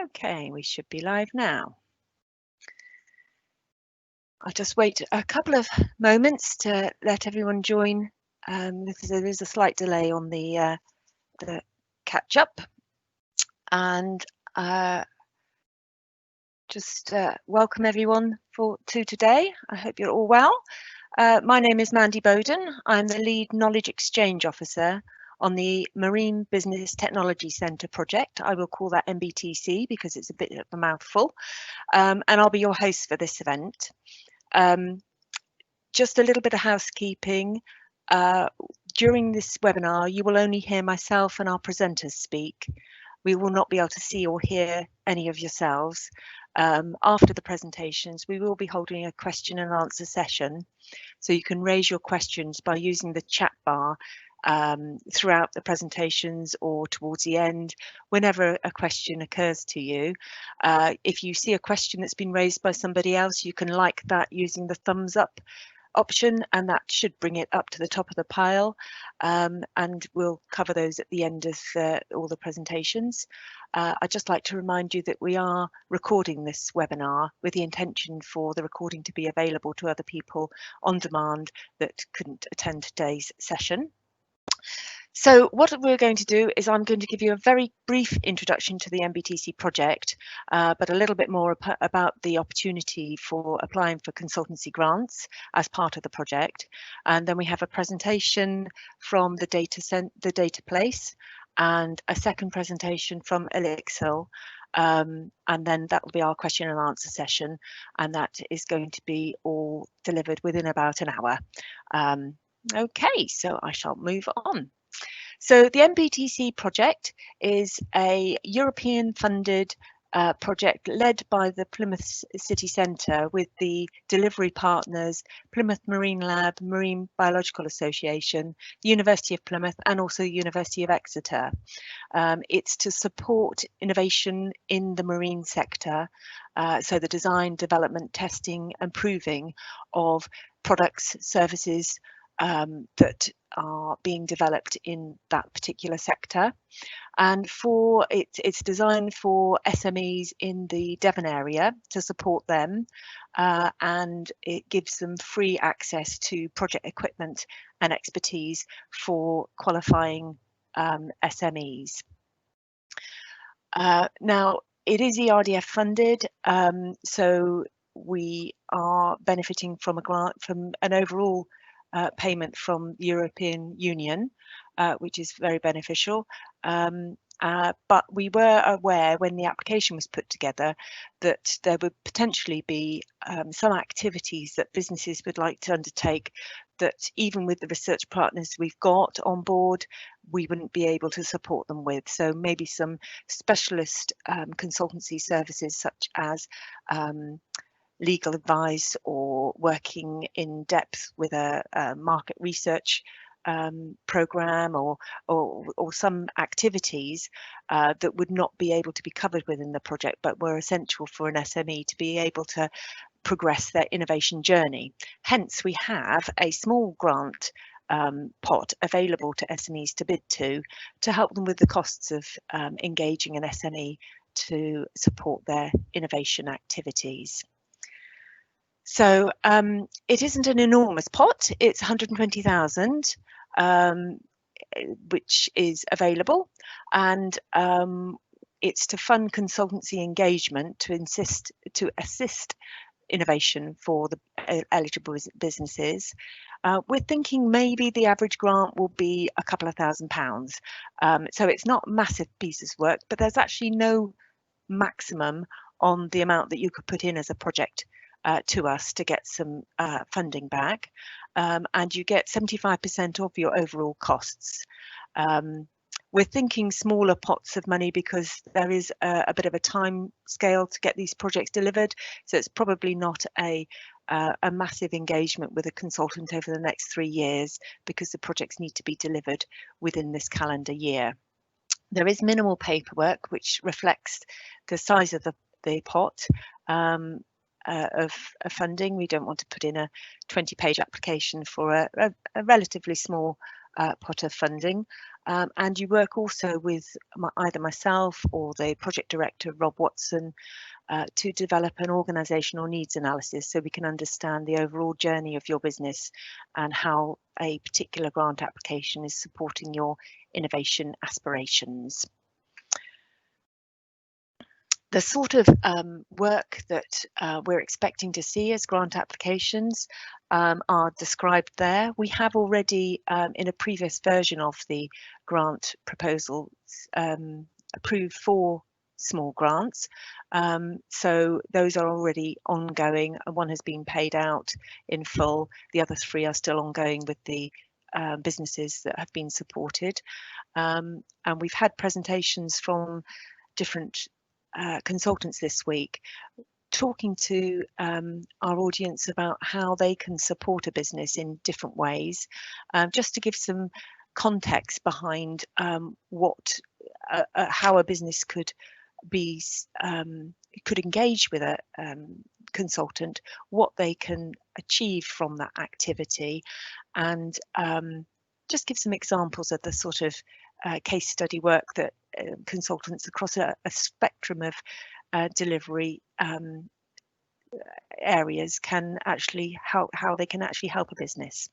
Okay, we should be live now. I'll just wait a couple of moments to let everyone join, because there is a slight delay on the catch up, and just welcome everyone to today. I hope you're all well. My name is Mandy Bowden. I'm the lead knowledge exchange officer on the Marine Business Technology Centre project. I will call that MBTC because it's a bit of a mouthful, and I'll be your host for this event. Just a little bit of housekeeping. During this webinar, you will only hear myself and our presenters speak. We will not be able to see or hear any of yourselves. After the presentations, we will be holding a question and answer session. So you can raise your questions by using the chat bar throughout the presentations or towards the end, whenever a question occurs to you. If you see a question that's been raised by somebody else, you can like that using the thumbs up option, and that should bring it up to the top of the pile, and we'll cover those at the end of all the presentations. I'd just like to remind you that we are recording this webinar with the intention for the recording to be available to other people on demand that couldn't attend today's session. So what we're going to do is I'm going to give you a very brief introduction to the MBTC project, but a little bit more about the opportunity for applying for consultancy grants as part of the project. And then we have a presentation from the data place, and a second presentation from Elixel. And then that will be our question and answer session, and that is going to be all delivered within about an hour. Okay, so I shall move on. So the MBTC project is a European funded project led by the Plymouth City Centre with the delivery partners Plymouth Marine Lab, Marine Biological Association, the University of Plymouth and also University of Exeter. It's to support innovation in the marine sector, so the design, development, testing and proving of products, services that are being developed in that particular sector. And for it's designed for SMEs in the Devon area to support them, and it gives them free access to project equipment and expertise for qualifying SMEs. Now it is ERDF funded, so we are benefiting from a grant, from an overall payment from the European Union, which is very beneficial. But we were aware when the application was put together that there would potentially be some activities that businesses would like to undertake that even with the research partners we've got on board, we wouldn't be able to support them with. So maybe some specialist consultancy services such as legal advice or working in depth with a market research program or some activities that would not be able to be covered within the project but were essential for an SME to be able to progress their innovation journey. Hence we have a small grant pot available to SMEs to bid to help them with the costs of engaging an SME to support their innovation activities. So it isn't an enormous pot, it's 120,000, which is available, and it's to fund consultancy engagement to assist innovation for the eligible businesses. We're thinking maybe the average grant will be a couple of £1,000. So it's not massive pieces of work, but there's actually no maximum on the amount that you could put in as a project to us to get some funding back, and you get 75% of your overall costs. We're thinking smaller pots of money because there is a bit of a time scale to get these projects delivered, so it's probably not a massive engagement with a consultant over the next 3 years because the projects need to be delivered within this calendar year. There is minimal paperwork which reflects the size of the pot of funding. We don't want to put in a 20-page application for a relatively small pot of funding. And you work also with either myself or the project director, Rob Watson, to develop an organisational needs analysis so we can understand the overall journey of your business and how a particular grant application is supporting your innovation aspirations. The sort of work that we're expecting to see as grant applications are described there. We have already, in a previous version of the grant proposals, approved 4 small grants. So those are already ongoing. One has been paid out in full. The other 3 are still ongoing with the businesses that have been supported. And we've had presentations from different consultants this week talking to our audience about how they can support a business in different ways, just to give some context behind how a business could engage with a consultant, what they can achieve from that activity, and just give some examples of the sort of case study work that consultants across a spectrum of delivery areas can actually how they can actually help a business.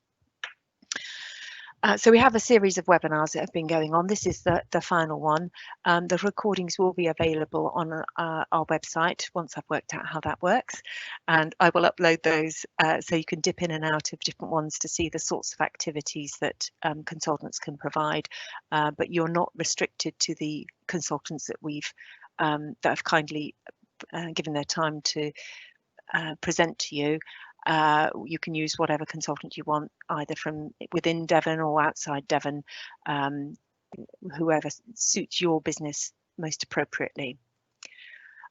So we have a series of webinars that have been going on. This is the final one. The recordings will be available on our website once I've worked out how that works, and I will upload those so you can dip in and out of different ones to see the sorts of activities that consultants can provide, but you're not restricted to the consultants that that have kindly given their time to present to you. You can use whatever consultant you want, either from within Devon or outside Devon, whoever suits your business most appropriately.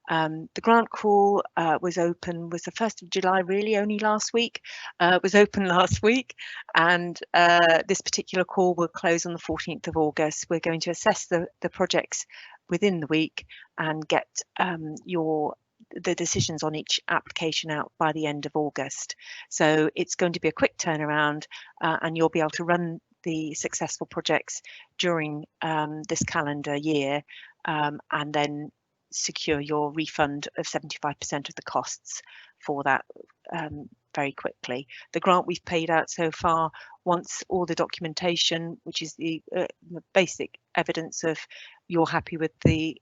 The grant call was the 1st of July, really only last week. It was open last week, and this particular call will close on the 14th of August. We're going to assess the projects within the week and get the decisions on each application out by the end of August. So it's going to be a quick turnaround, and you'll be able to run the successful projects during this calendar year, and then secure your refund of 75% of the costs for that very quickly. The grant we've paid out so far, once all the documentation, which is the basic evidence of you're happy with the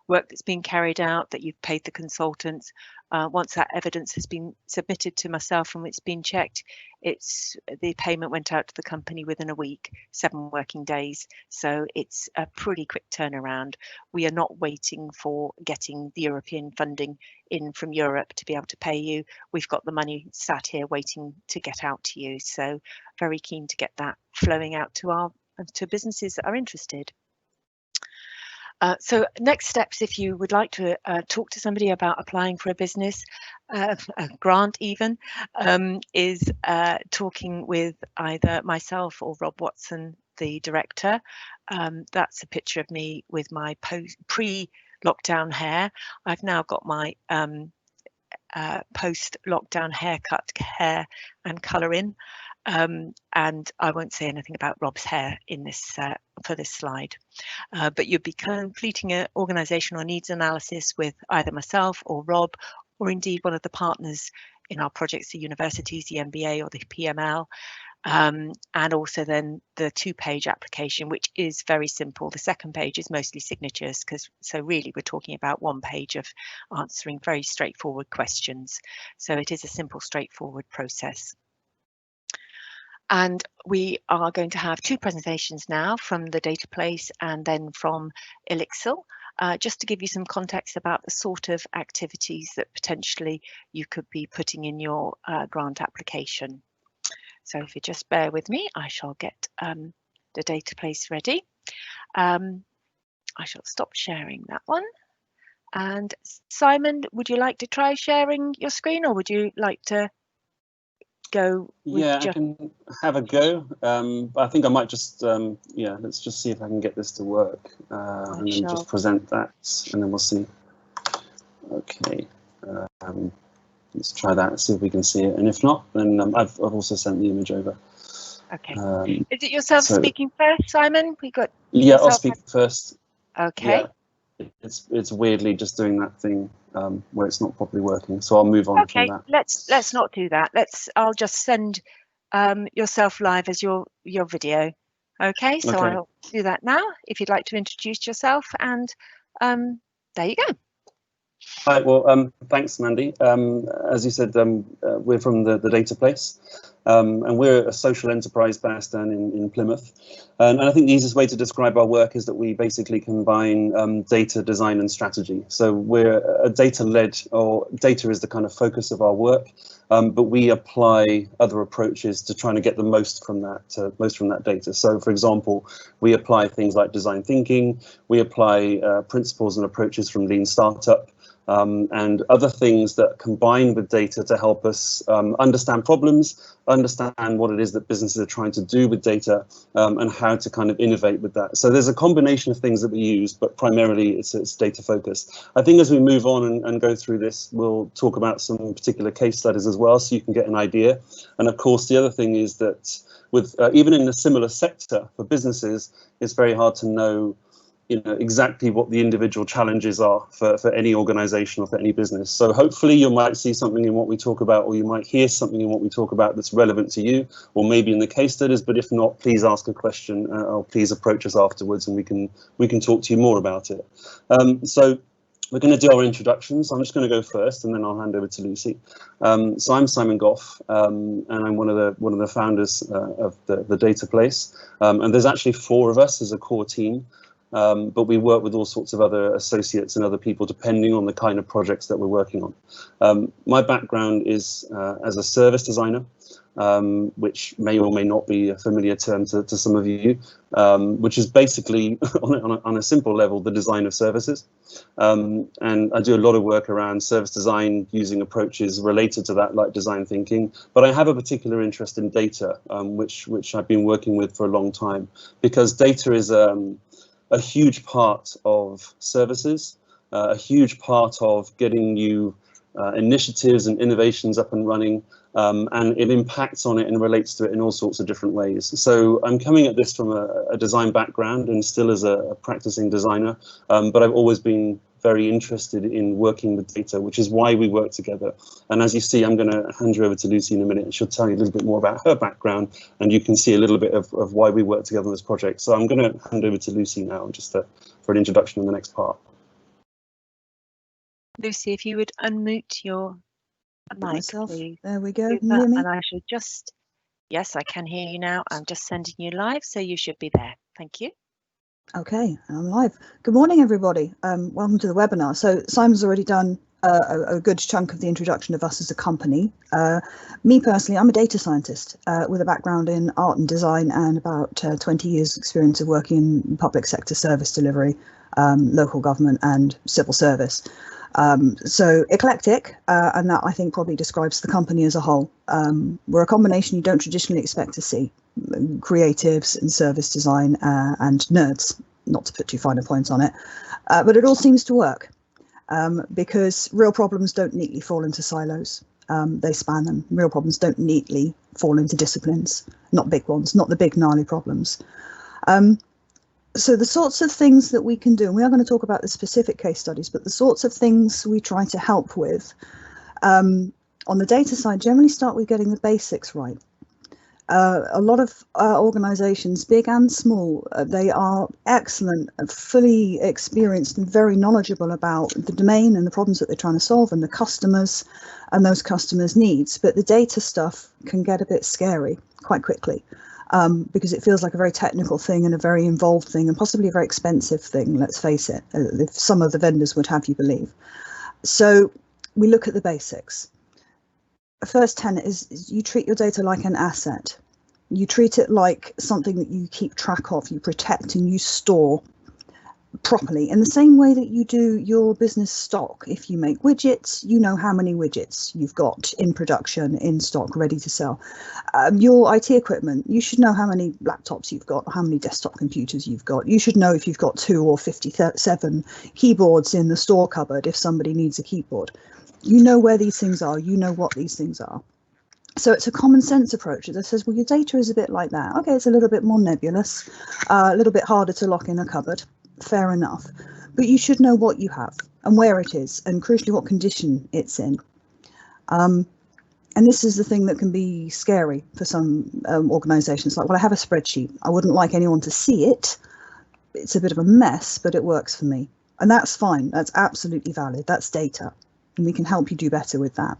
work that's been carried out, that you've paid the consultants, once that evidence has been submitted to myself and it's been checked, the payment went out to the company within a week, 7 working days. So it's a pretty quick turnaround. We are not waiting for getting the European funding in from Europe to be able to pay you. We've got the money sat here waiting to get out to you. So very keen to get that flowing out to businesses that are interested. So next steps, if you would like to talk to somebody about applying for a business, a grant even, is talking with either myself or Rob Watson, the director. That's a picture of me with my pre-lockdown hair. I've now got my post-lockdown hair and colour in. And I won't say anything about Rob's hair in this for this slide, but you'll be completing an organisational needs analysis with either myself or Rob, or indeed one of the partners in our projects, the universities, the MBA or the PML, and also then the 2-page application, which is very simple. The second page is mostly signatures, so really we're talking about 1 page of answering very straightforward questions. So it is a simple, straightforward process. And we are going to have 2 presentations now from the data place and then from Elixel, just to give you some context about the sort of activities that potentially you could be putting in your grant application. So if you just bear with me, I shall get the data place ready. I shall stop sharing that one. And Simon, would you like to try sharing your screen, or would you like to go? Yeah, I can have a go. But I think I might just, yeah, let's just see if I can get this to work. And then just present that, and then we'll see. Okay, let's try that and see if we can see it. And if not, then I've also sent the image over. Okay. Is it yourself speaking first, Simon? We got. Yeah, I'll speak first. Okay. Yeah, it's weirdly just doing that thing where it's not properly working. So I'll move on from that. Let's not do that. I'll just send yourself live as your video. Okay, so I'll do that now. If you'd like to introduce yourself, and there you go. Hi, well, thanks, Mandy. As you said, we're from the Data Place, and we're a social enterprise based down in Plymouth. And I think the easiest way to describe our work is that we basically combine data, design and strategy. So we're a data-led, or data is the kind of focus of our work, but we apply other approaches to trying to get the most from that data. So, for example, we apply things like design thinking, we apply principles and approaches from Lean Startup, and other things that combine with data to help us understand problems, understand what it is that businesses are trying to do with data, and how to kind of innovate with that. So there's a combination of things that we use, but primarily it's data focused. I think as we move on and go through this, we'll talk about some particular case studies as well, so you can get an idea. And of course, the other thing is that with even in a similar sector for businesses, it's very hard to know exactly what the individual challenges are for any organization or for any business. So hopefully you might see something in what we talk about, or you might hear something in what we talk about that's relevant to you, or maybe in the case studies. But if not, please ask a question or please approach us afterwards, and we can talk to you more about it. So we're going to do our introductions. I'm just going to go first, and then I'll hand over to Lucy. So I'm Simon Gough, and I'm one of the founders of the Data Place. And there's actually 4 of us as a core team. But we work with all sorts of other associates and other people depending on the kind of projects that we're working on. My background is as a service designer, which may or may not be a familiar term to some of you, which is basically on a simple level the design of services. And I do a lot of work around service design using approaches related to that, like design thinking. But I have a particular interest in data, which I've been working with for a long time, because data is a huge part of services, a huge part of getting you initiatives and innovations up and running, and it impacts on it and relates to it in all sorts of different ways. So I'm coming at this from a design background and still as a practicing designer, but I've always been very interested in working with data, which is why we work together. And as you see, I'm going to hand you over to Lucy in a minute, and she'll tell you a little bit more about her background, and you can see a little bit of why we work together on this project. So I'm going to hand over to Lucy now, just for an introduction in the next part. Lucy, if you would unmute your mic, please. There we go. Can you hear me? And I should just, yes, I can hear you now. I'm just sending you live, so you should be there. Thank you. Okay, I'm live. Good morning, everybody. Welcome to the webinar. So Simon's already done a good chunk of the introduction of us as a company. Me personally, I'm a data scientist with a background in art and design and about 20 years experience of working in public sector service delivery, local government and civil service. So eclectic, and that I think probably describes the company as a whole. We're a combination you don't traditionally expect to see. Creatives and service design and nerds, not to put too fine a point on it, but it all seems to work because real problems don't neatly fall into silos. They span them. Real problems don't neatly fall into disciplines, not big ones, not the big gnarly problems. So the sorts of things that we can do, and we are going to talk about the specific case studies, but the sorts of things we try to help with on the data side generally start with getting the basics right. A lot of organizations, big and small, they are excellent, fully experienced and very knowledgeable about the domain and the problems that they're trying to solve and the customers and those customers' needs. But the data stuff can get a bit scary quite quickly because it feels like a very technical thing and a very involved thing and possibly a very expensive thing, let's face it, if some of the vendors would have you believe. So we look at the basics. First tenet is you treat your data like an asset. You treat it like something that you keep track of, you protect and you store properly in the same way that you do your business stock. If you make widgets, you know how many widgets you've got in production, in stock, ready to sell. Your IT equipment, you should know how many laptops you've got, how many desktop computers you've got. You should know if you've got 2 or 57 keyboards in the store cupboard if somebody needs a keyboard. You know where these things are, you know what these things are. So it's a common sense approach that says, well, your data is a bit like that. Okay, it's a little bit more nebulous, a little bit harder to lock in a cupboard. Fair enough. But you should know what you have and where it is, and crucially what condition it's in. And this is the thing that can be scary for some organisations. Like, well, I have a spreadsheet. I wouldn't like anyone to see it. It's a bit of a mess, but it works for me. And that's fine. That's absolutely valid. That's data. And we can help you do better with that.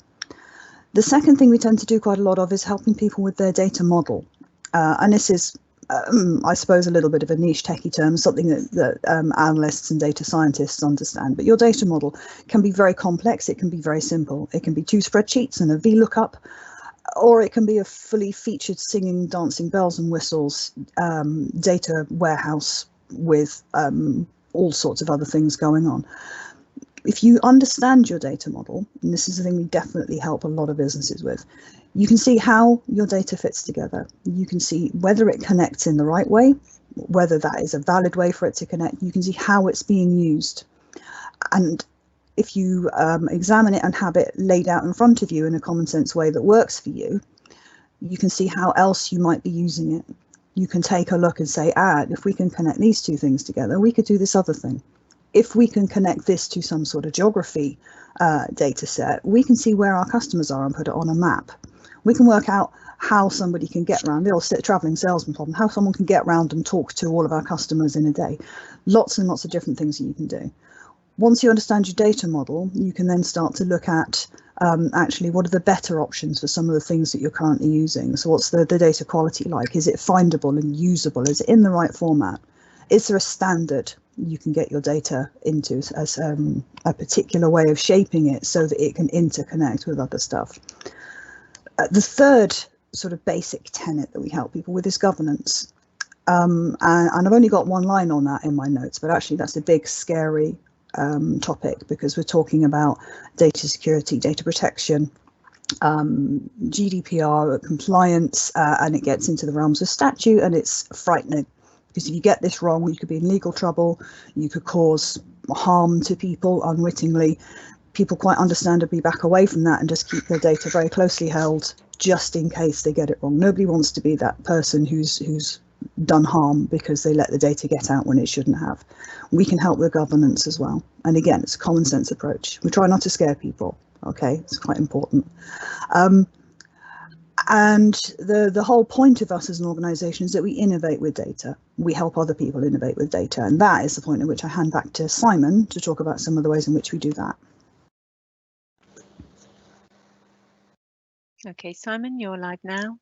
The second thing we tend to do quite a lot of is helping people with their data model. And this is, I suppose, a little bit of a niche techie term, something that analysts and data scientists understand. But your data model can be very complex. It can be very simple. It can be 2 spreadsheets and a VLOOKUP, or it can be a fully featured singing, dancing bells and whistles data warehouse with all sorts of other things going on. If you understand your data model, and this is the thing we definitely help a lot of businesses with, you can see how your data fits together. You can see whether it connects in the right way, whether that is a valid way for it to connect. You can see how it's being used. And if you examine it and have it laid out in front of you in a common sense way that works for you, you can see how else you might be using it. You can take a look and say, if we can connect these 2 things together, we could do this other thing. If we can connect this to some sort of geography data set, we can see where our customers are and put it on a map. We can work out how somebody can get around, the old traveling salesman problem, how someone can get around and talk to all of our customers in a day. Lots and lots of different things that you can do. Once you understand your data model, you can then start to look at actually what are the better options for some of the things that you're currently using. So what's the data quality like? Is it findable and usable? Is it in the right format? Is there a standard you can get your data into as a particular way of shaping it so that it can interconnect with other stuff? The third sort of basic tenet that we help people with is governance. And I've only got one line on that in my notes, but actually that's a big, scary topic, because we're talking about data security, data protection, GDPR compliance, and it gets into the realms of statute, and it's frightening. Because if you get this wrong, you could be in legal trouble, you could cause harm to people unwittingly. People quite understandably back away from that and just keep their data very closely held, just in case they get it wrong. Nobody wants to be that person who's done harm because they let the data get out when it shouldn't have. We can help with governance as well. And again, it's a common sense approach. We try not to scare people. Okay, it's quite important. And the whole point of us as an organisation is that we innovate with data. We help other people innovate with data. And that is the point at which I hand back to Simon to talk about some of the ways in which we do that. Okay, Simon, you're live now.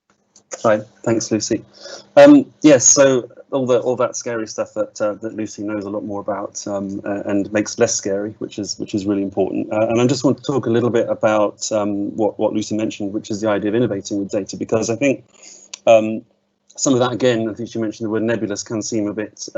Hi, thanks, Lucy. Yes, so all that scary stuff that Lucy knows a lot more about and makes less scary, which is really important. And I just want to talk a little bit about what Lucy mentioned, which is the idea of innovating with data, because I think some of that, again, I think she mentioned the word nebulous, can seem a bit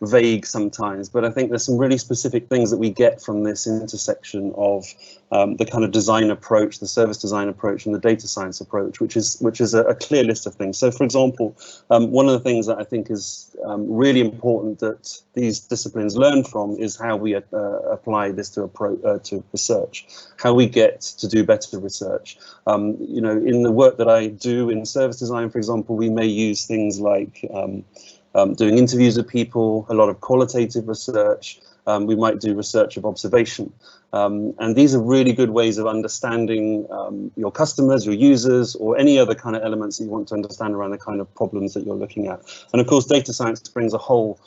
vague sometimes, but I think there's some really specific things that we get from this intersection of the kind of design approach, the service design approach, and the data science approach, which is a clear list of things. So, for example, one of the things that I think is really important that these disciplines learn from is how we apply this to research, how we get to do better research. You know, in the work that I do in service design, for example, we may use things like doing interviews with people, a lot of qualitative research. We might do research of observation. And these are really good ways of understanding your customers, your users, or any other kind of elements that you want to understand around the kind of problems that you're looking at. And of course, data science brings a whole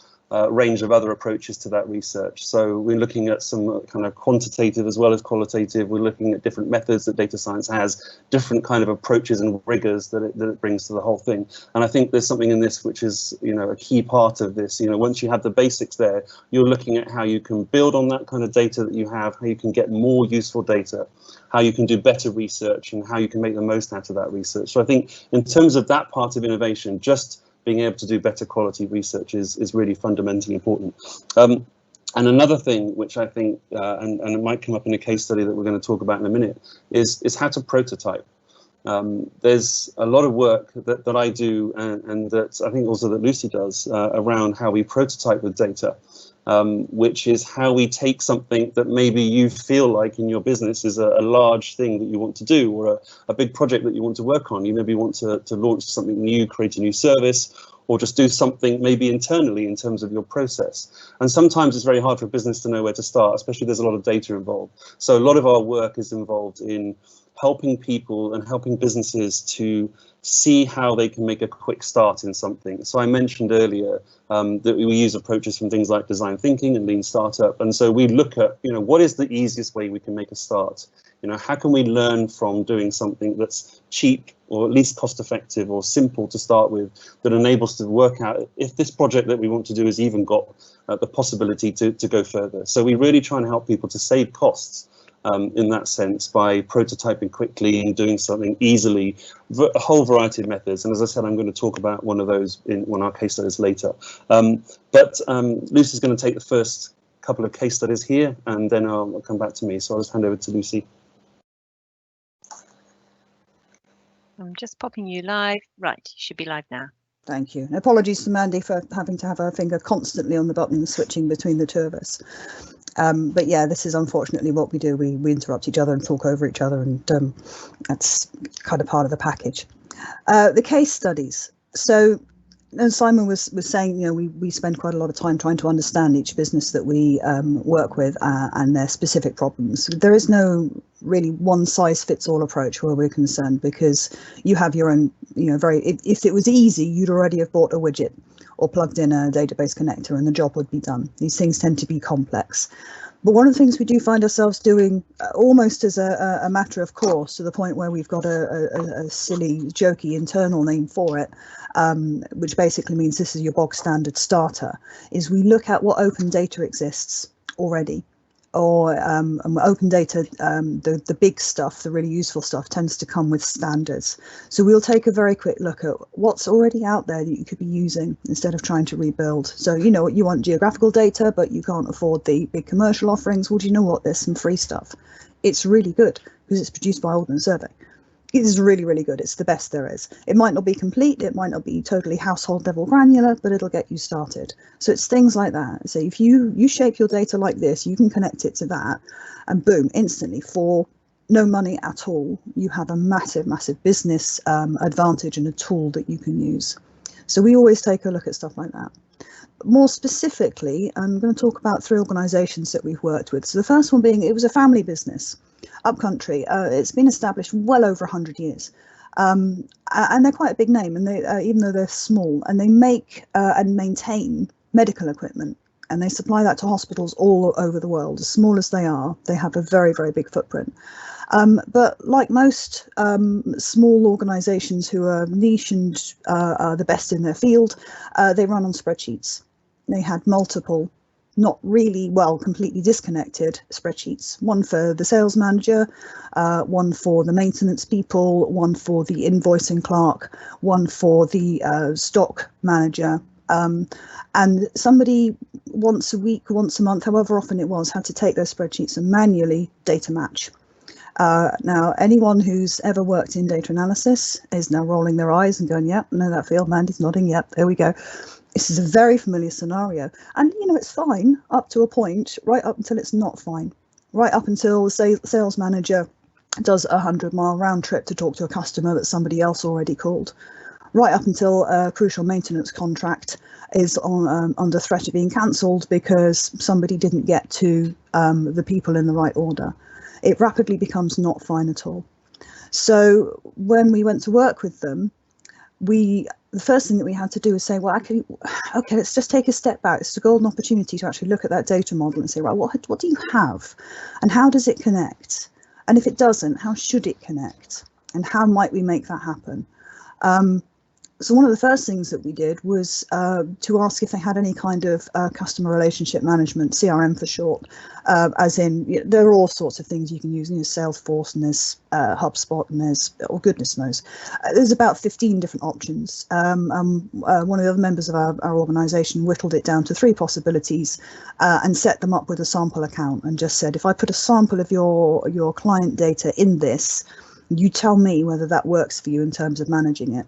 range of other approaches to that research. So we're looking at some kind of quantitative as well as qualitative. We're looking at different methods that data science has, different kind of approaches and rigors that it brings to the whole thing. And I think there's something in this which is, you know, a key part of this. You know, once you have the basics there, you're looking at how you can build on that kind of data that you have, how you can get more useful data, how you can do better research, and how you can make the most out of that research. So I think in terms of that part of innovation, just being able to do better quality research is really fundamentally important. And another thing which I think, and it might come up in a case study that we're going to talk about in a minute, is how to prototype. There's a lot of work that I do and that I think also that Lucy does around how we prototype with data. which is how we take something that maybe you feel like in your business is a large thing that you want to do, or a big project that you want to work on. You maybe want to launch something new, create a new service, or just do something maybe internally in terms of your process. And sometimes it's very hard for a business to know where to start, especially there's a lot of data involved. So a lot of our work is involved in helping people and helping businesses to see how they can make a quick start in something. So I mentioned earlier that we use approaches from things like design thinking and lean startup. And so we look at, what is the easiest way we can make a start? How can we learn from doing something that's cheap or at least cost effective or simple to start with, that enables to work out if this project that we want to do has even got the possibility to go further. So we really try and help people to save costs in that sense by prototyping quickly and doing something easily, a whole variety of methods. And as I said, I'm going to talk about one of those in one of our case studies later. But Lucy's going to take the first couple of case studies here, and then I'll come back to me. So I'll just hand over to Lucy. I'm just popping you live. Right, you should be live now. Thank you. Apologies to Mandy for having to have her finger constantly on the button, switching between the two of us. But yeah, this is unfortunately what we do. We interrupt each other and talk over each other, and that's kind of part of the package. The case studies. So as Simon was saying, we spend quite a lot of time trying to understand each business that we work with and their specific problems. There is no really one size fits all approach where we're concerned, because you have your own, if it was easy, you'd already have bought a widget or plugged in a database connector and the job would be done. These things tend to be complex. But one of the things we do find ourselves doing almost as a matter of course, to the point where we've got a silly, jokey internal name for it, which basically means this is your bog standard starter, is we look at what open data exists already. Or open data, the big stuff, the really useful stuff, tends to come with standards. So we'll take a very quick look at what's already out there that you could be using instead of trying to rebuild. So you want geographical data, but you can't afford the big commercial offerings. Well, do you know what? There's some free stuff. It's really good because it's produced by Aldman Survey. It is really, really good. It's the best there is. It might not be complete. It might not be totally household level granular, but it'll get you started. So it's things like that. So if you shape your data like this, you can connect it to that, and boom, instantly, for no money at all, you have a massive, massive business advantage and a tool that you can use. So we always take a look at stuff like that. More specifically, I'm going to talk about 3 organisations that we've worked with. So the first one being, it was a family business, upcountry. It's been established well over 100 years, and they're quite a big name. And they, even though they're small, and they make and maintain medical equipment, and they supply that to hospitals all over the world. As small as they are, they have a very, very big footprint. But like most small organisations who are niche and are the best in their field, they run on spreadsheets. They had multiple, not really completely disconnected spreadsheets. One for the sales manager, one for the maintenance people, one for the invoicing clerk, one for the stock manager. And somebody once a week, once a month, however often it was, had to take those spreadsheets and manually data match. Now, anyone who's ever worked in data analysis is now rolling their eyes and going, yep, know that field. Mandy's nodding, yep, there we go. This is a very familiar scenario. And, it's fine up to a point, right up until it's not fine. Right up until the sales manager does a 100-mile round trip to talk to a customer that somebody else already called. Right up until a crucial maintenance contract is under threat of being cancelled because somebody didn't get to the people in the right order. It rapidly becomes not fine at all. So when we went to work with them, the first thing that we had to do was say, well, actually, okay, let's just take a step back. It's a golden opportunity to actually look at that data model and say, right, what do you have? And how does it connect? And if it doesn't, how should it connect? And how might we make that happen? So one of the first things that we did was to ask if they had any kind of customer relationship management, CRM for short, as in, there are all sorts of things you can use. There's Salesforce and there's HubSpot and there's, oh goodness knows, there's about 15 different options. One of the other members of our organisation whittled it down to 3 possibilities and set them up with a sample account and just said, if I put a sample of your client data in this, you tell me whether that works for you in terms of managing it.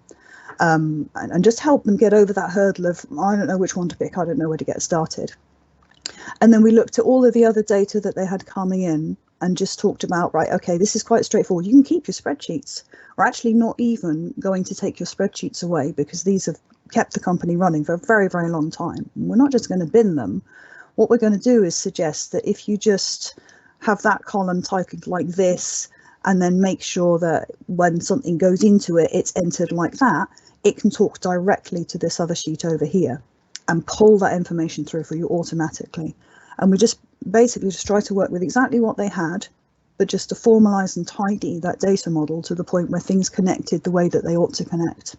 And just help them get over that hurdle of, I don't know which one to pick, I don't know where to get started. And then we looked at all of the other data that they had coming in and just talked about, right, okay, this is quite straightforward. You can keep your spreadsheets. We're actually not even going to take your spreadsheets away because these have kept the company running for a very, very long time. We're not just going to bin them. What we're going to do is suggest that if you just have that column titled like this, and then make sure that when something goes into it, it's entered like that, it can talk directly to this other sheet over here and pull that information through for you automatically. And we just basically just try to work with exactly what they had, but just to formalize and tidy that data model to the point where things connected the way that they ought to connect.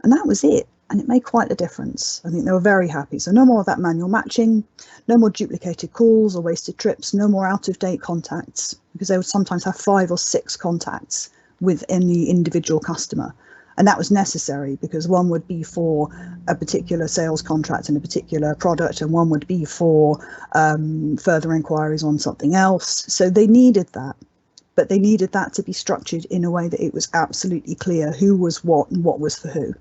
And that was it. And it made quite a difference. I think they were very happy. So no more of that manual matching, no more duplicated calls or wasted trips, no more out-of-date contacts, because they would sometimes have 5 or 6 contacts with any individual customer. And that was necessary because one would be for a particular sales contract and a particular product, and one would be for further inquiries on something else. So they needed that, but they needed that to be structured in a way that it was absolutely clear who was what and what was for who.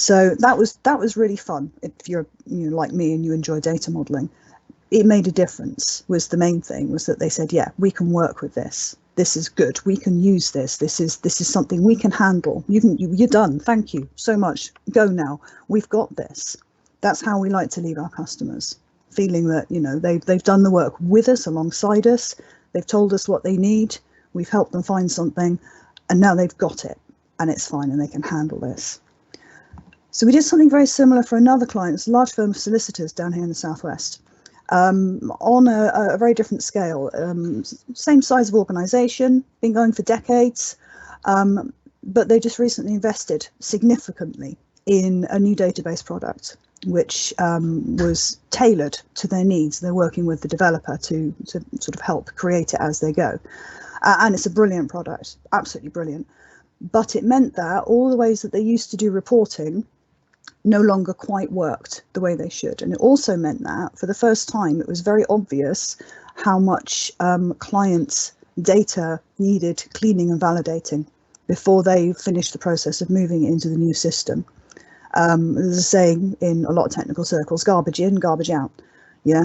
So that was really fun. If you're like me and you enjoy data modeling, it made a difference. Was the main thing was that they said, yeah, we can work with this. This is good. We can use this. This is something we can handle. You're done. Thank you so much. Go now. We've got this. That's how we like to leave our customers, feeling that they've done the work with us, alongside us. They've told us what they need. We've helped them find something, and now they've got it, and it's fine, and they can handle this. So we did something very similar for another client. It's a large firm of solicitors down here in the southwest, on a very different scale. Same size of organisation, been going for decades, but they just recently invested significantly in a new database product, which was tailored to their needs. They're working with the developer to sort of help create it as they go. And it's a brilliant product, absolutely brilliant. But it meant that all the ways that they used to do reporting no longer quite worked the way they should. And it also meant that for the first time, it was very obvious how much clients' data needed cleaning and validating before they finished the process of moving it into the new system. There's a saying in a lot of technical circles, garbage in, garbage out. Yeah,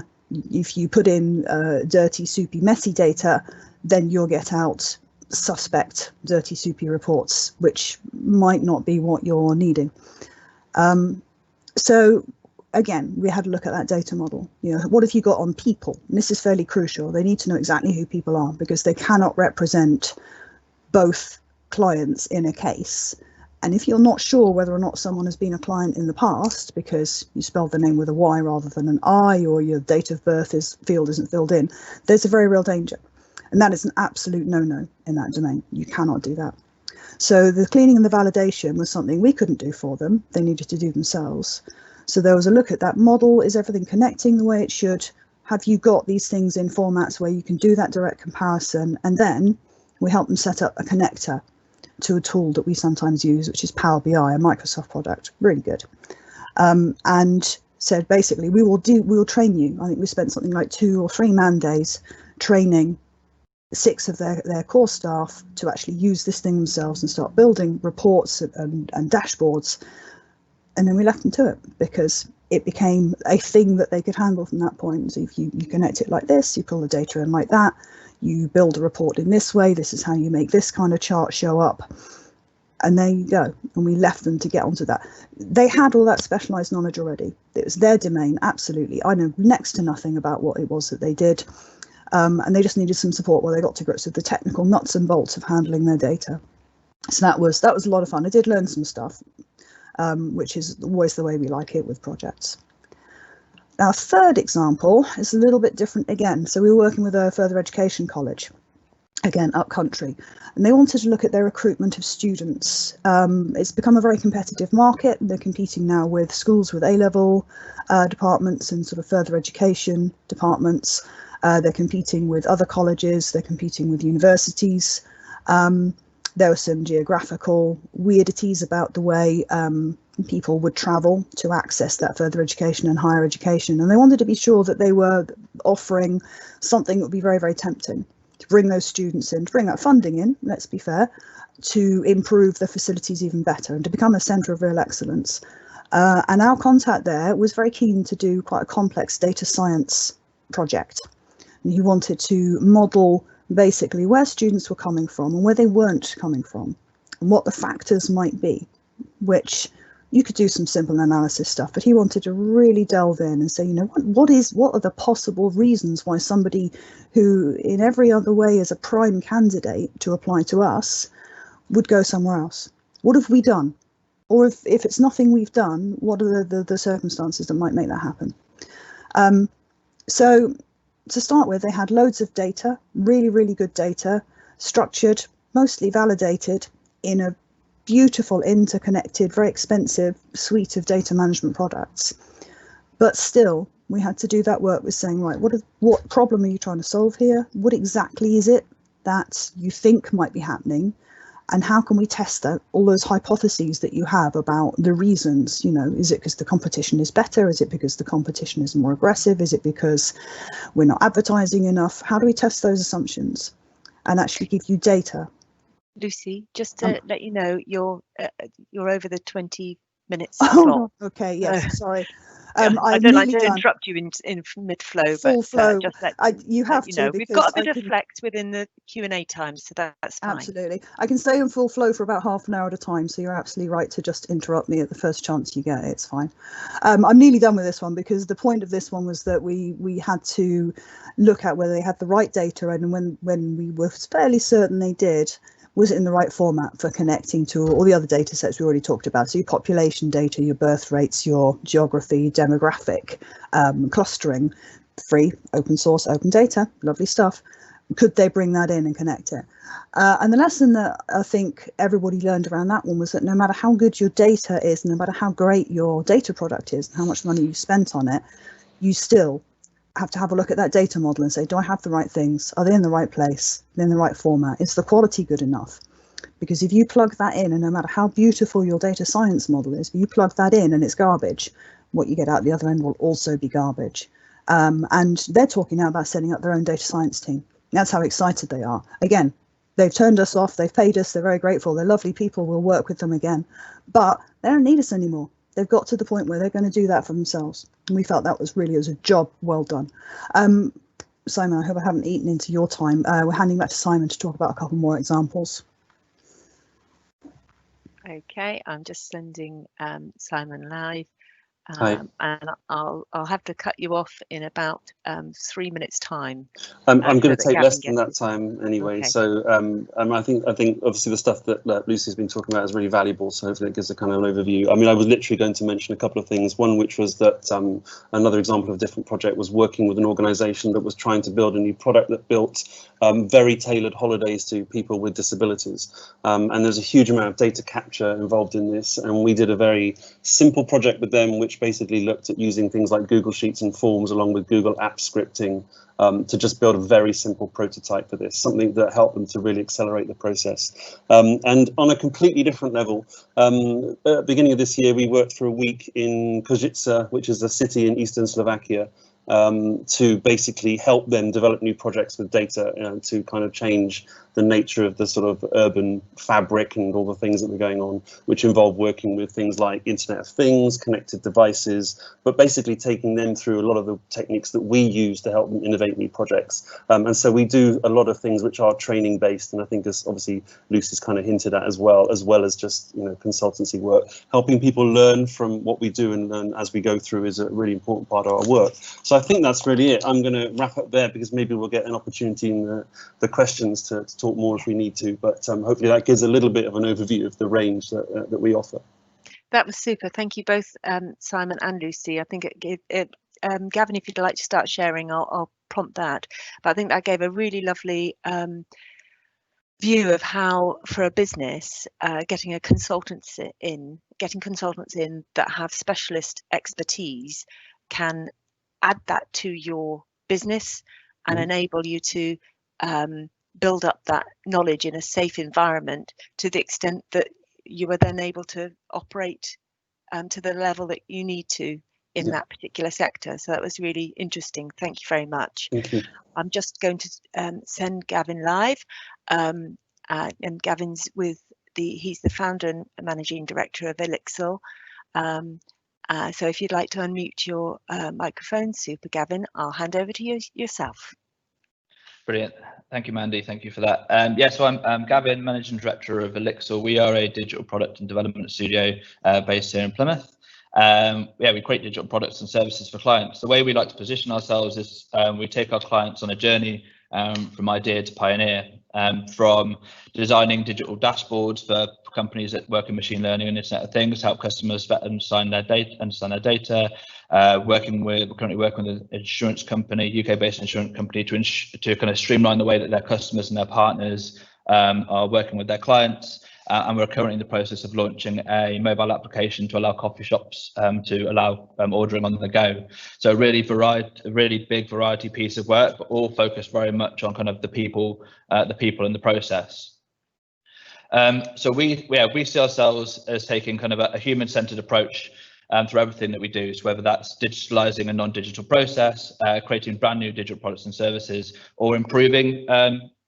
if you put in dirty, soupy, messy data, then you'll get out suspect, dirty, soupy reports, which might not be what you're needing. So again, we had a look at that data model. What have you got on people? And this is fairly crucial. They need to know exactly who people are, because they cannot represent both clients in a case. And if you're not sure whether or not someone has been a client in the past because you spelled the name with a Y rather than an I, or your date of birth field isn't filled in, there's a very real danger. And that is an absolute no-no in that domain. You cannot do that. So the cleaning and the validation was something we couldn't do for them. They needed to do themselves. So there was a look at that model. Is everything connecting the way it should? Have you got these things in formats where you can do that direct comparison? And then we help them set up a connector to a tool that we sometimes use, which is Power BI, a Microsoft product, really good. And said, basically, we will train you. I think we spent something like 2 or 3 man days training 6 of their core staff to actually use this thing themselves and start building reports and dashboards. And then we left them to it because it became a thing that they could handle from that point. So if you connect it like this, you pull the data in like that, you build a report in this way, this is how you make this kind of chart show up. And there you go. And we left them to get onto that. They had all that specialized knowledge already. It was their domain, absolutely. I know next to nothing about what it was that they did. And they just needed some support while they got to grips with the technical nuts and bolts of handling their data. So that was a lot of fun. I did learn some stuff, which is always the way we like it with projects. Now, a third example is a little bit different again. So we were working with a further education college, again, up country, and they wanted to look at their recruitment of students. It's become a very competitive market. They're competing now with schools with A-level departments and sort of further education departments. They're competing with other colleges. They're competing with universities. There were some geographical weirdities about the way people would travel to access that further education and higher education. And they wanted to be sure that they were offering something that would be very, very tempting to bring those students in, to bring that funding in, let's be fair, to improve the facilities even better and to become a centre of real excellence. And our contact there was very keen to do quite a complex data science project. And he wanted to model basically where students were coming from and where they weren't coming from, and what the factors might be, which you could do some simple analysis stuff, but he wanted to really delve in and say, you know, what are the possible reasons why somebody who in every other way is a prime candidate to apply to us would go somewhere else? What have we done? Or if it's nothing we've done, what are the circumstances that might make that happen? So to start with, they had loads of data, really, really good data, structured, mostly validated in a beautiful, interconnected, very expensive suite of data management products. But still, we had to do that work with saying, right, what problem are you trying to solve here? What exactly is it that you think might be happening? And how can we test that, all those hypotheses that you have about the reasons? You know, is it because the competition is better? Is it because the competition is more aggressive? Is it because we're not advertising enough? How do we test those assumptions and actually give you data? Lucy, just to let you know, you're over the 20 minutes Oh, slot. okay, yes, sorry. I don't like to interrupt you in mid-flow, but flow. just let you have you to, know, we've got a bit of flex within the Q&A time, so that's fine. Absolutely. I can stay in full flow for about half an hour at a time, so you're absolutely right to just interrupt me at the first chance you get. It's fine. I'm nearly done with this one, because the point of this one was that we had to look at whether they had the right data, and when we were fairly certain they did, was it in the right format for connecting to all the other data sets we already talked about? So your population data, your birth rates, your geography, demographic, clustering, free, open source, open data, lovely stuff. Could they bring that in and connect it? And the lesson that I think everybody learned around that one was that no matter how good your data is, no matter how great your data product is, and how much money you spent on it, you still have to have a look at that data model and say, do I have the right things? Are they in the right place? Are they in the right format? Is the quality good enough? Because if you plug that in, and no matter how beautiful your data science model is, if you plug that in and it's garbage, what you get out the other end will also be garbage. And they're talking now about setting up their own data science team. That's how excited they are. Again, they've turned us off, they've paid us, they're very grateful, they're lovely people, we'll work with them again. But they don't need us anymore. They've got to the point where they're going to do that for themselves. And we felt that was really as a job well done. Simon, I hope I haven't eaten into your time. We're handing back to Simon to talk about a couple more examples. Okay, I'm just sending Simon live. And I'll have to cut you off in about 3 minutes time. I'm going to take Gavin less than that time anyway. Okay. So I think obviously the stuff that Lucy's been talking about is really valuable. So hopefully it gives a kind of an overview. I mean, I was literally going to mention a couple of things. One, which was that another example of a different project was working with an organisation that was trying to build a new product that built very tailored holidays to people with disabilities. And there's a huge amount of data capture involved in this. And we did a very simple project with them, which basically looked at using things like Google Sheets and Forms along with Google App scripting to just build a very simple prototype for this, something that helped them to really accelerate the process. And on a completely different level, at the beginning of this year, we worked for a week in Košice, which is a city in eastern Slovakia, to basically help them develop new projects with data to kind of change the nature of the sort of urban fabric and all the things that were going on, which involve working with things like Internet of Things, connected devices, but basically taking them through a lot of the techniques that we use to help them innovate new projects. And so we do a lot of things which are training based, and I think as obviously Lucy's kind of hinted at as well as just consultancy work. Helping people learn from what we do and learn as we go through is a really important part of our work. So I think that's really it. I'm going to wrap up there because maybe we'll get an opportunity in the questions to talk more if we need to, but hopefully that gives a little bit of an overview of the range that we offer. That was super. Thank you both, Simon and Lucy. I think Gavin, if you'd like to start sharing, I'll prompt that. But I think that gave a really lovely view of how, for a business, getting consultants in that have specialist expertise can add that to your business and enable you to build up that knowledge in a safe environment to the extent that you are then able to operate to the level that you need to in that particular sector. So that was really interesting. Thank you very much. Thank you. I'm just going to send Gavin live, and Gavin's he's the founder and managing director of Elixel. So if you'd like to unmute your microphone, super Gavin, I'll hand over to you yourself. Brilliant. Thank you, Mandy. Thank you for that. So I'm Gavin, Managing Director of Elixel. We are a digital product and development studio based here in Plymouth. We create digital products and services for clients. The way we like to position ourselves is we take our clients on a journey from idea to pioneer, from designing digital dashboards for companies that work in machine learning and Internet of Things, help customers understand their data. We're currently working with an insurance company, UK-based insurance company, to kind of streamline the way that their customers and their partners are working with their clients. And we're currently in the process of launching a mobile application to allow coffee shops to allow ordering on the go. So a really big variety piece of work, but all focused very much on kind of the people and the process. So we see ourselves as taking kind of a human-centered approach through everything that we do. So whether that's digitalizing a non-digital process, creating brand new digital products and services, or improving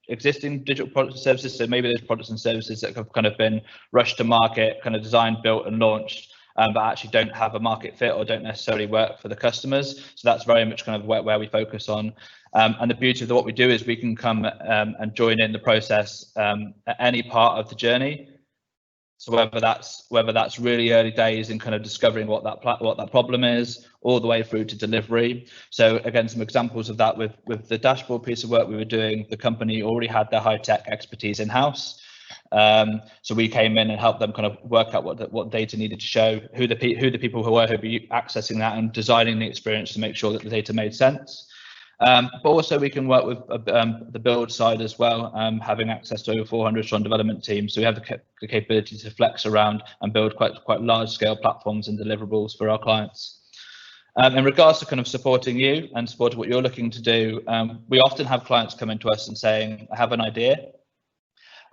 existing digital products and services. So maybe there's products and services that have kind of been rushed to market, kind of designed, built and launched, but actually don't have a market fit or don't necessarily work for the customers. So that's very much kind of where we focus on. And the beauty of what we do is we can come and join in the process at any part of the journey. So whether that's really early days in kind of discovering what that problem is, all the way through to delivery. So again, some examples of that with the dashboard piece of work we were doing, the company already had their high-tech expertise in-house. So we came in and helped them kind of work out what data needed to show, who the people who were accessing that, and designing the experience to make sure that the data made sense. But also we can work with the build side as well, having access to over 400 strong development teams. So we have the capability to flex around and build quite large scale platforms and deliverables for our clients. In regards to kind of supporting you and supporting what you're looking to do, we often have clients coming to us and saying, I have an idea.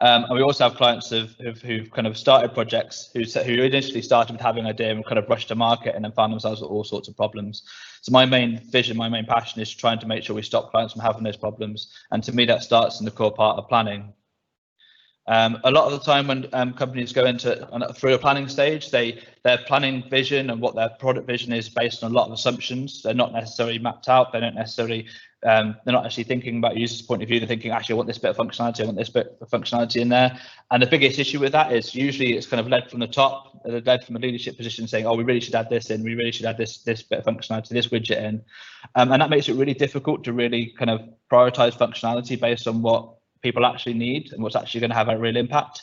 And we also have clients who've kind of started projects who initially started with having an idea and kind of rushed to market and then found themselves with all sorts of problems. So my main vision, my main passion is trying to make sure we stop clients from having those problems. And to me, that starts in the core part of planning. A lot of the time when companies go through a planning stage, their planning vision and what their product vision is based on a lot of assumptions. They're not necessarily mapped out. They don't necessarily they're not actually thinking about users' point of view. They're thinking, actually, I want this bit of functionality. I want this bit of functionality in there. And the biggest issue with that is usually it's kind of led from the top, led from a leadership position saying, oh, we really should add this in. We really should add this bit of functionality, this widget in. And that makes it really difficult to really kind of prioritize functionality based on what people actually need and what's actually going to have a real impact.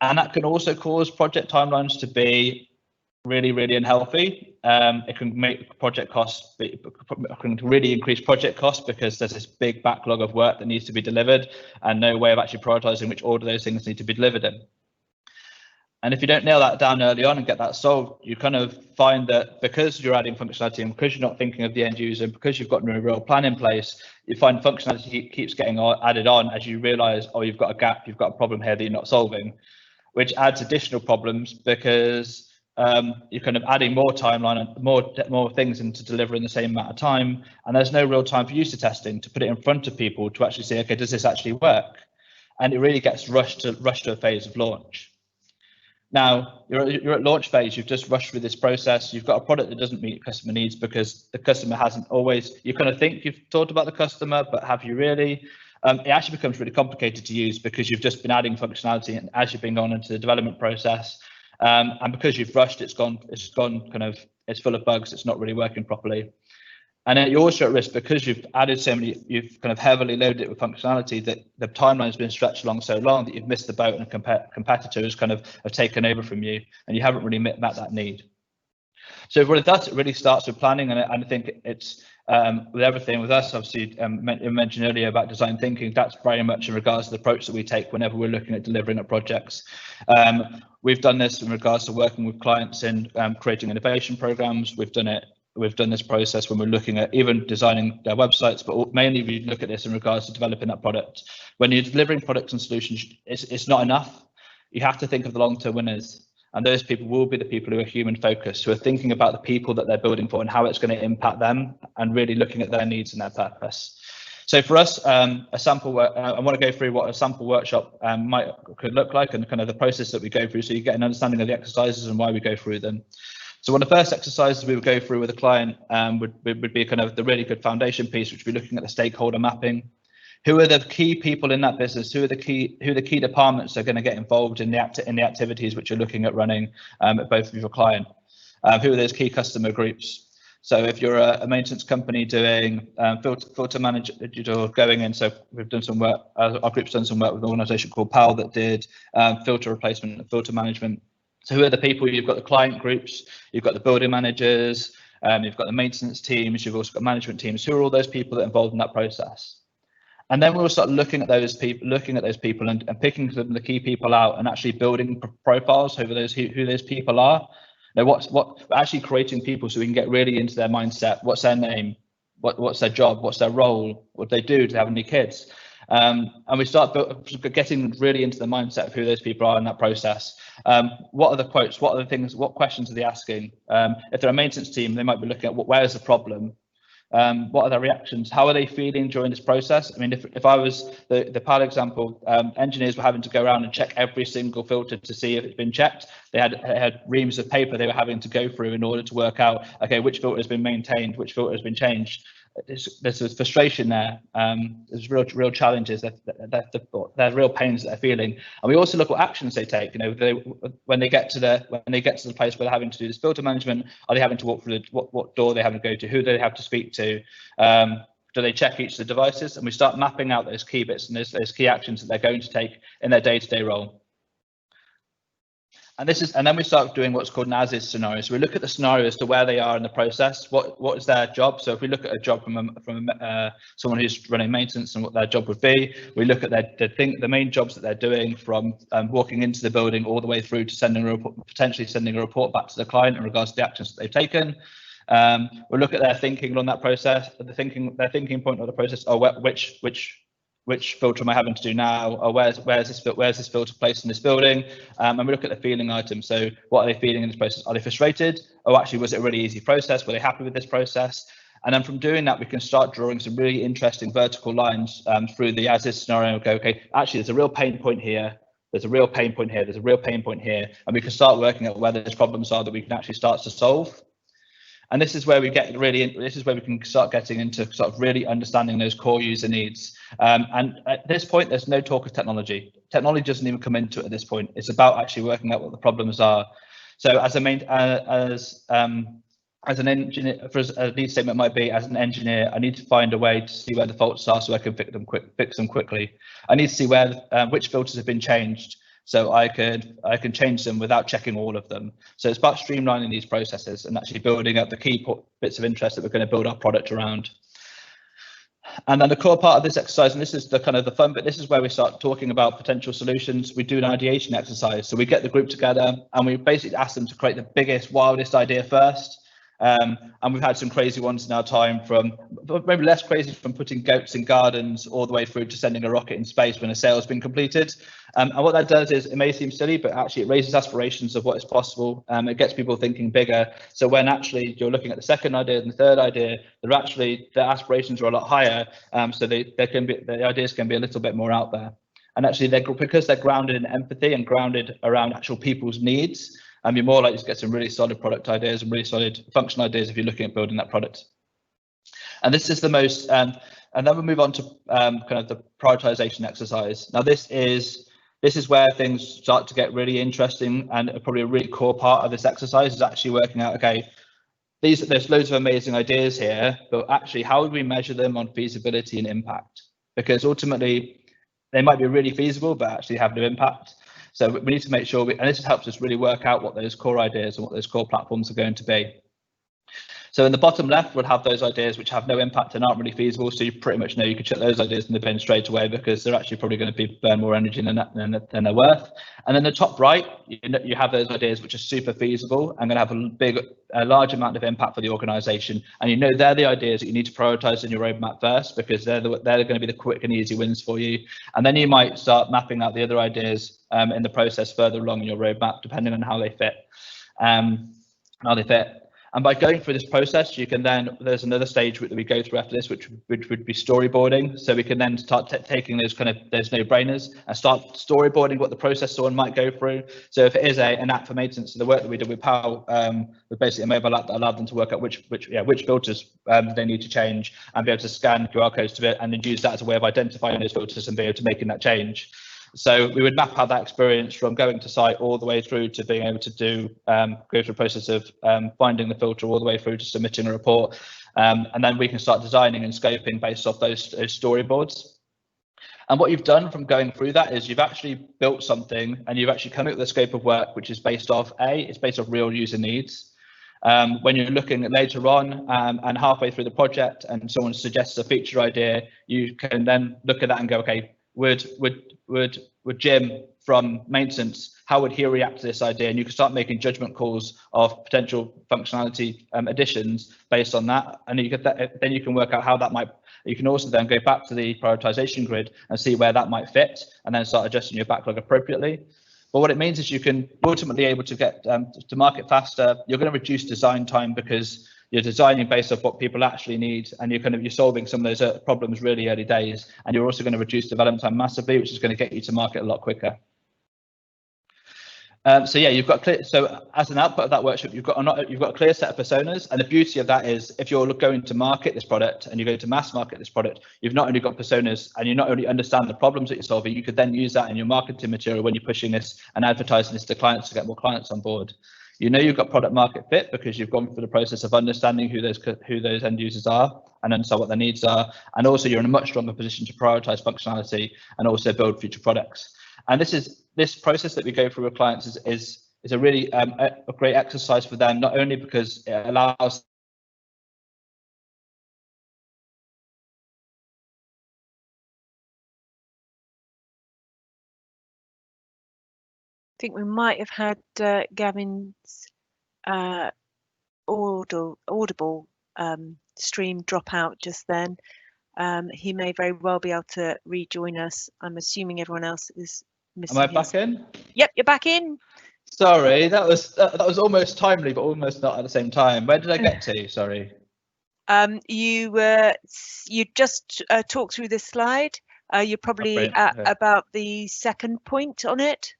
And that can also cause project timelines to be really unhealthy. It can make project costs, can really increase project costs because there's this big backlog of work that needs to be delivered and no way of actually prioritizing which order those things need to be delivered in. And if you don't nail that down early on and get that solved, you kind of find that because you're adding functionality and because you're not thinking of the end user and because you've got no real plan in place, you find functionality keeps getting added on as you realize, oh, you've got a gap, you've got a problem here that you're not solving, which adds additional problems because you're kind of adding more timeline and more things into deliver in the same amount of time. And there's no real time for user testing to put it in front of people to actually say, okay, does this actually work? And it really gets rushed to a phase of launch. Now, you're at launch phase, you've just rushed through this process, you've got a product that doesn't meet customer needs because the customer hasn't always, you kind of think you've thought about the customer, but have you really? It actually becomes really complicated to use because you've just been adding functionality and as you've been going into the development process, and because you've rushed, it's full of bugs, it's not really working properly. And then you're also at risk because you've added so many, you've kind of heavily loaded it with functionality that the timeline has been stretched along so long that you've missed the boat and a competitor has kind of have taken over from you and you haven't really met that need. So what it does, it really starts with planning, and I think it's with everything with us, obviously, you mentioned earlier about design thinking, that's very much in regards to the approach that we take whenever we're looking at delivering at projects. We've done this in regards to working with clients in creating innovation programs. We've done this process when we're looking at even designing their websites, but mainly we look at this in regards to developing that product. When you're delivering products and solutions, it's not enough. You have to think of the long-term winners. And those people will be the people who are human focused, who are thinking about the people that they're building for and how it's going to impact them and really looking at their needs and their purpose. So for us, I want to go through what a sample workshop could look like and kind of the process that we go through so you get an understanding of the exercises and why we go through them. So one of the first exercises we would go through with a client would be kind of the really good foundation piece, which would be looking at the stakeholder mapping. Who are the key people in that business? Who are the key departments that are going to get involved in the activities which you're looking at running at both of your client? Who are those key customer groups? So if you're a maintenance company doing filter management or going in, so we've done some work, our group's done some work with an organisation called PAL that did filter replacement and filter management. So who are the people? You've got the client groups, you've got the building managers, you've got the maintenance teams, you've also got management teams. Who are all those people that are involved in that process? And then we'll start looking at those people, and picking the key people out and actually building profiles over who those people are. Now, actually creating people so we can get really into their mindset. What's their name? What's their job? What's their role? What do they do? Do they have any kids? And we start getting really into the mindset of who those people are in that process. What are the quotes? What are the things? What questions are they asking? If they're a maintenance team, they might be looking at where is the problem? What are their reactions? How are they feeling during this process? I mean, if I was the PAL example, engineers were having to go around and check every single filter to see if it's been checked. They had reams of paper they were having to go through in order to work out, okay, which filter has been maintained, which filter has been changed. There's frustration there. There's real challenges. There's real pains that they're feeling, and we also look at actions they take. You know, when they get to the place where they're having to do this filter management, are they having to walk through what door they have to go to? Who do they have to speak to? Do they check each of the devices? And we start mapping out those key bits and those key actions that they're going to take in their day-to-day role. And then we start doing what's called an as-is scenario. So we look at the scenario as to where they are in the process. What is their job? So if we look at a job from someone who's running maintenance and what their job would be, we look at the main jobs that they're doing from walking into the building all the way through to potentially sending a report back to the client in regards to the actions that they've taken. We'll look at their thinking on that process, their thinking point of the process, or which filter am I having to do now, or where's this filter placed in this building, and we look at the feeling item. So what are they feeling in this process? Are they frustrated? Oh, actually, was it a really easy process? Were they happy with this process? And then from doing that, we can start drawing some really interesting vertical lines through the as-is scenario and go, okay, actually, there's a real pain point here. There's a real pain point here. There's a real pain point here. And we can start working out where those problems are that we can actually start to solve. And this is where we get this is where we can start getting into sort of really understanding those core user needs. And at this point, there's no talk of technology. Technology doesn't even come into it at this point. It's about actually working out what the problems are. So as an engineer, a need statement might be, as an engineer, I need to find a way to see where the faults are so I can fix them quickly. I need to see where which filters have been changed, so I can change them without checking all of them. So it's about streamlining these processes and actually building up the key bits of interest that we're going to build our product around. And then the core part of this exercise, and this is the kind of the fun bit, this is where we start talking about potential solutions. We do an ideation exercise. So we get the group together and we basically ask them to create the biggest, wildest idea first. And we've had some crazy ones in our time, from maybe less crazy, from putting goats in gardens all the way through to sending a rocket in space when a sail has been completed. And what that does is, it may seem silly, but actually it raises aspirations of what is possible. It gets people thinking bigger. So when actually you're looking at the second idea and the third idea, their aspirations are a lot higher. So the ideas can be a little bit more out there. And actually, because they're grounded in empathy and grounded around actual people's needs, you're more likely to get some really solid product ideas and really solid functional ideas if you're looking at building that product. And this is the most, and then we'll move on to kind of the prioritization exercise. Now, this is where things start to get really interesting, and probably a really core part of this exercise is actually working out, okay, there's loads of amazing ideas here, but actually, how would we measure them on feasibility and impact? Because ultimately, they might be really feasible, but actually have no impact. So we need to make sure, and this helps us really work out what those core ideas and what those core platforms are going to be. So in the bottom left, we'll have those ideas which have no impact and aren't really feasible. So you pretty much know you can chuck those ideas in the bin straight away, because they're actually probably going to burn more energy than they're worth. And then the top right, you have those ideas which are super feasible and going to have a large amount of impact for the organisation. And you know they're the ideas that you need to prioritise in your roadmap first, because they're going to be the quick and easy wins for you. And then you might start mapping out the other ideas in the process further along in your roadmap, depending on how they fit. And by going through this process, you can then, there's another stage that we go through after this, which would be storyboarding. So we can then start taking those no-brainers and start storyboarding what the process someone might go through. So if it is an app for maintenance, so the work that we did with PAL was basically a mobile app that allowed them to work out which filters they need to change, and be able to scan QR codes to it, and then use that as a way of identifying those filters and be able to making that change. So we would map out that experience from going to site all the way through to being able to do go through the process of finding the filter all the way through to submitting a report, and then we can start designing and scoping based off those storyboards. And what you've done from going through that is you've actually built something, and you've actually come up with a scope of work which is based off it's based off real user needs. When you're looking at later on and halfway through the project, and someone suggests a feature idea, you can then look at that and go, okay, would Jim from maintenance, how would he react to this idea? And you can start making judgment calls of potential functionality additions based on that, and then you can work out how that might. You can also then go back to the prioritization grid and see where that might fit, and then start adjusting your backlog appropriately. But what it means is you can ultimately able to get to market faster. You're going to reduce design time because you're designing based off what people actually need, and you're solving some of those problems really early days, and you're also going to reduce development time massively, which is going to get you to market a lot quicker. So yeah, you've got clear. So as an output of that workshop, you've got a clear set of personas, and the beauty of that is if you're going to market this product and you're going to mass market this product, you've not only got personas and you not only understand the problems that you're solving, you could then use that in your marketing material when you're pushing this and advertising this to clients to get more clients on board. You know you've got product market fit because you've gone through the process of understanding who those end users are and understand what their needs are, and also you're in a much stronger position to prioritize functionality and also build future products. And this process that we go through with clients is a really a great exercise for them, not only because it allows I think we might have had Gavin's audible stream drop out just then. He may very well be able to rejoin us. I'm assuming everyone else is missing. Am I back in? Yep, you're back in. Sorry, that was almost timely, but almost not at the same time. Where did I get to? Sorry. You just talked through this slide. You're probably at about the second point on it.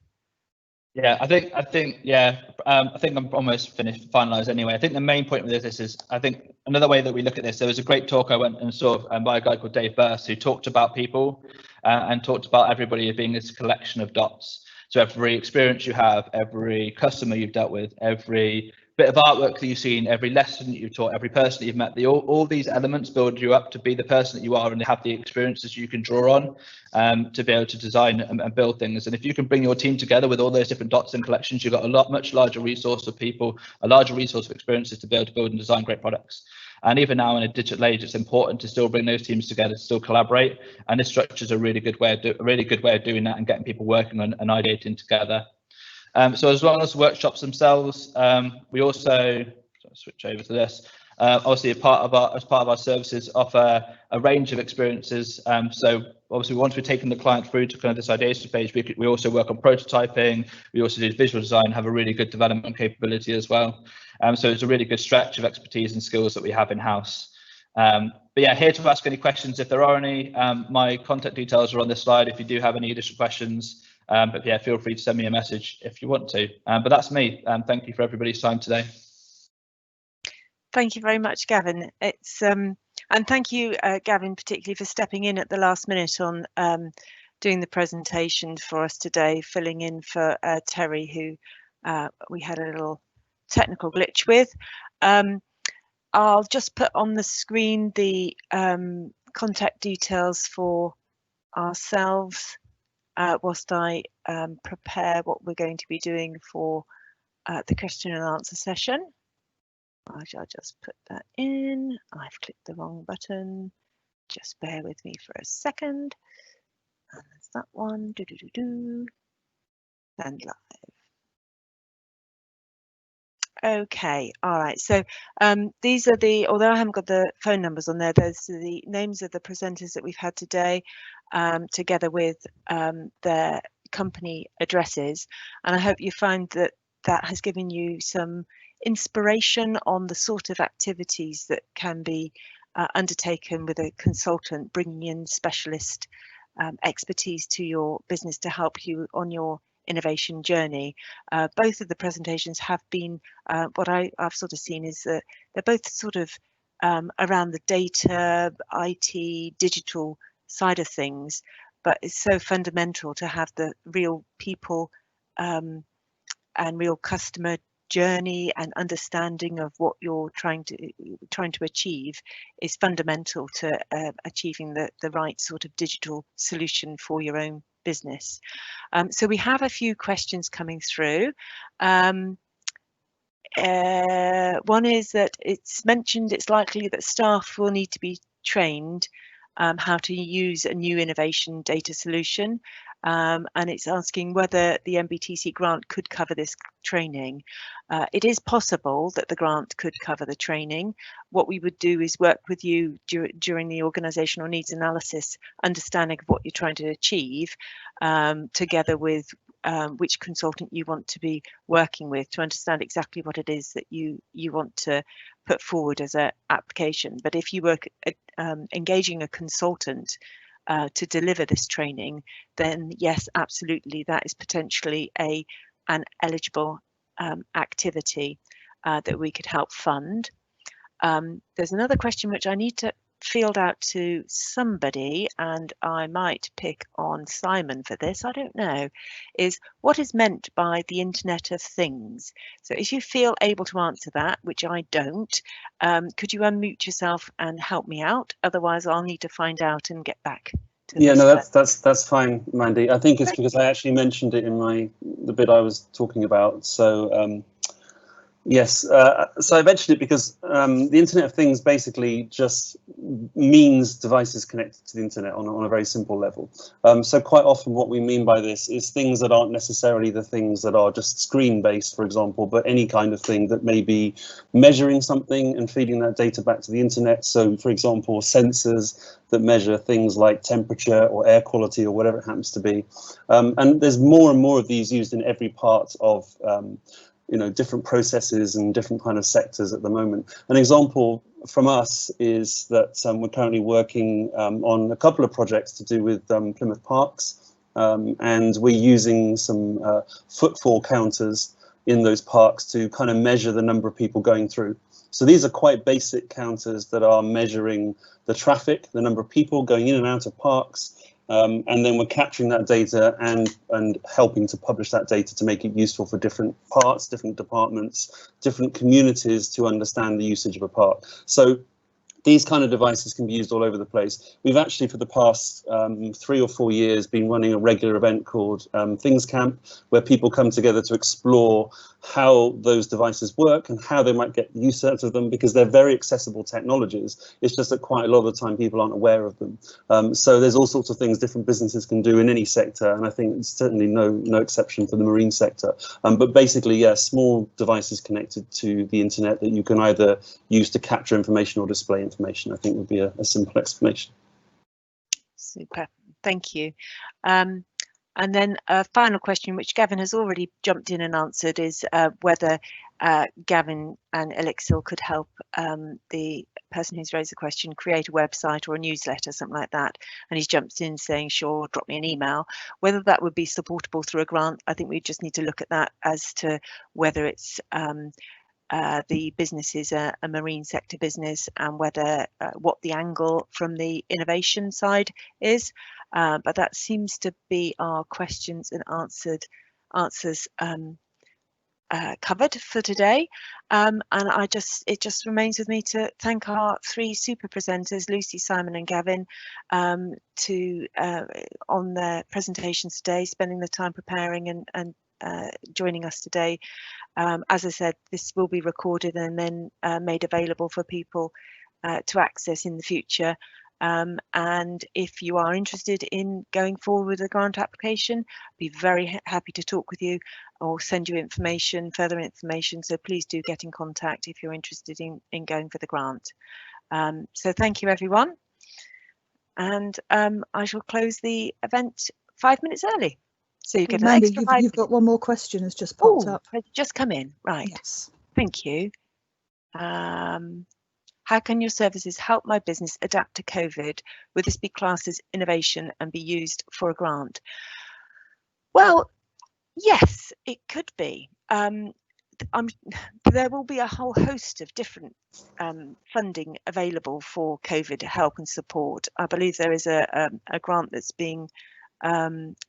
Yeah, I think I'm almost finalised anyway. I think the main point with this is, I think another way that we look at this, there was a great talk I went and saw by a guy called Dave Burst, who talked about people and talked about everybody as being this collection of dots. So every experience you have, every customer you've dealt with, every bit of artwork that you've seen, every lesson that you've taught, every person that you've met, all these elements build you up to be the person that you are and have the experiences you can draw on to be able to design and build things. And if you can bring your team together with all those different dots and collections, you've got a much larger resource of people, a larger resource of experiences to be able to build and design great products. And even now in a digital age, it's important to still bring those teams together, to still collaborate. And this structure is a really good way of doing that and getting people working on and ideating together. So as well as workshops themselves, we also switch over to this. Obviously, as part of our services, offer a range of experiences. So obviously, once we've taken the client through to kind of this ideation phase, we also work on prototyping. We also do visual design, have a really good development capability as well. So it's a really good stretch of expertise and skills that we have in house. But yeah, here to ask any questions if there are any. My contact details are on this slide if you do have any additional questions. But yeah, feel free to send me a message if you want to. But that's me. Thank you for everybody's time today. Thank you very much, Gavin. It's and thank you, Gavin, particularly for stepping in at the last minute on doing the presentation for us today, filling in for Terry, who we had a little technical glitch with. I'll just put on the screen the contact details for ourselves whilst I prepare what we're going to be doing for the question and answer session. I shall just put that in. I've clicked the wrong button. Just bear with me for a second. And there's that one. And live. Okay, all right. So these are although I haven't got the phone numbers on there, there's the names of the presenters that we've had today, together with their company addresses. And I hope you find that has given you some inspiration on the sort of activities that can be undertaken with a consultant, bringing in specialist expertise to your business to help you on your innovation journey. Both of the presentations have been, what I've sort of seen is that they're both sort of around the data, IT, digital side of things, but it's so fundamental to have the real people and real customer journey and understanding of what you're trying to achieve is fundamental to achieving the right sort of digital solution for your own business. So we have a few questions coming through. One is that it's mentioned it's likely that staff will need to be trained how to use a new innovation data solution, and it's asking whether the MBTC grant could cover this training. It is possible that the grant could cover the training. What we would do is work with you during the organisational needs analysis, understanding of what you're trying to achieve, together with which consultant you want to be working with, to understand exactly what it is that you want to put forward as an application. But if you were engaging a consultant to deliver this training, then yes, absolutely, that is potentially an eligible activity that we could help fund. There's another question which I need to field out to somebody, and I might pick on Simon for this, I don't know, is what is meant by the Internet of Things? So if you feel able to answer that, which I don't, could you unmute yourself and help me out? Otherwise I'll need to find out and get back to yeah, no, that's fine, Mandy. I think it's because I actually mentioned it in the bit I was talking about. So yes, so I mentioned it because the Internet of Things basically just means devices connected to the internet on a very simple level. So quite often what we mean by this is things that aren't necessarily the things that are just screen-based, for example, but any kind of thing that may be measuring something and feeding that data back to the internet. So, for example, sensors that measure things like temperature or air quality or whatever it happens to be. And there's more and more of these used in every part of different processes and different kind of sectors at the moment. An example from us is that we're currently working on a couple of projects to do with Plymouth Parks, and we're using some footfall counters in those parks to kind of measure the number of people going through. So these are quite basic counters that are measuring the traffic, the number of people going in and out of parks, and then we're capturing that data and helping to publish that data to make it useful for different parts, different departments, different communities to understand the usage of a park. So these kind of devices can be used all over the place. We've actually, for the past 3 or 4 years, been running a regular event called Things Camp, where people come together to explore how those devices work and how they might get use out of them, because they're very accessible technologies. It's just that quite a lot of the time people aren't aware of them. So there's all sorts of things different businesses can do in any sector, and I think it's certainly no exception for the marine sector. But basically, yeah, small devices connected to the internet that you can either use to capture information or display information, I think would be a simple explanation. Super, thank you. And then a final question, which Gavin has already jumped in and answered, is whether Gavin and Elixil could help the person who's raised the question create a website or a newsletter, something like that. And he's jumped in saying, sure, drop me an email. Whether that would be supportable through a grant, I think we just need to look at that as to whether it's the business is a marine sector business, and whether what the angle from the innovation side is. But that seems to be our questions and answers covered for today. And it just remains with me to thank our 3 super presenters, Lucy, Simon and Gavin, on their presentations today, spending the time preparing and joining us today. As I said, this will be recorded and then made available for people to access in the future. And if you are interested in going forward with a grant application, I'd be very happy to talk with you or send you further information. So please do get in contact if you're interested in going for the grant. So thank you, everyone. And I shall close the event 5 minutes early. So you get an Mandy, extra 5 you've got one more question has just popped up. It's just come in, right. Yes. Thank you. How can your services help my business adapt to COVID? Would this be classed as innovation and be used for a grant? Well, yes, it could be. There will be a whole host of different funding available for COVID help and support. I believe there is a grant that's being